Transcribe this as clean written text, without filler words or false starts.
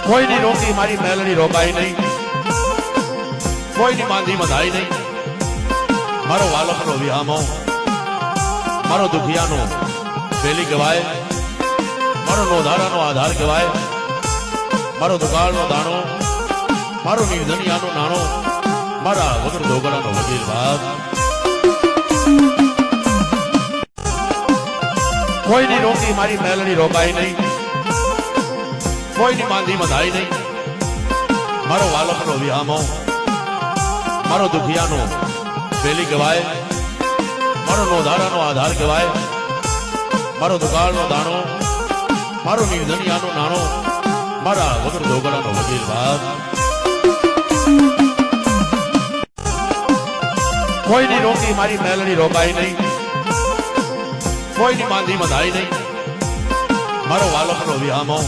कोई नहीं रोकी मारी मेलड़ी रोकाई नहीं, कोई नहीं मांधी मधाई नहीं। मारो वालक नो विहामो, मारो दुखिया नो बेली गवाए, मारो नोधारा नो आधार गवाए, मारो दुकाळ नो दाणो, मारो निर्धनिया नो नाणो, मारा वगर दोगड़ा नो वजीर भाग। कोई नहीं रोकी मारी मेलड़ी रोकाई नहीं, कोई नहीं मांधी मधाई नहीं। मारो वालक नो विहामो, मारो दुखिया नो बेली गवाए, मारो नोधारा नो आधार गवाए, मारो दुकाळ नो दाणो, मारो निर्धनिया नो नाणो, मारा वगर दोगड़ा नो वजीर भाग। कोई नहीं रोकी मारी मेलड़ी रोकाई नहीं, कोई नहीं मांधी मधाई नहीं। मारो वालक नो विहामो,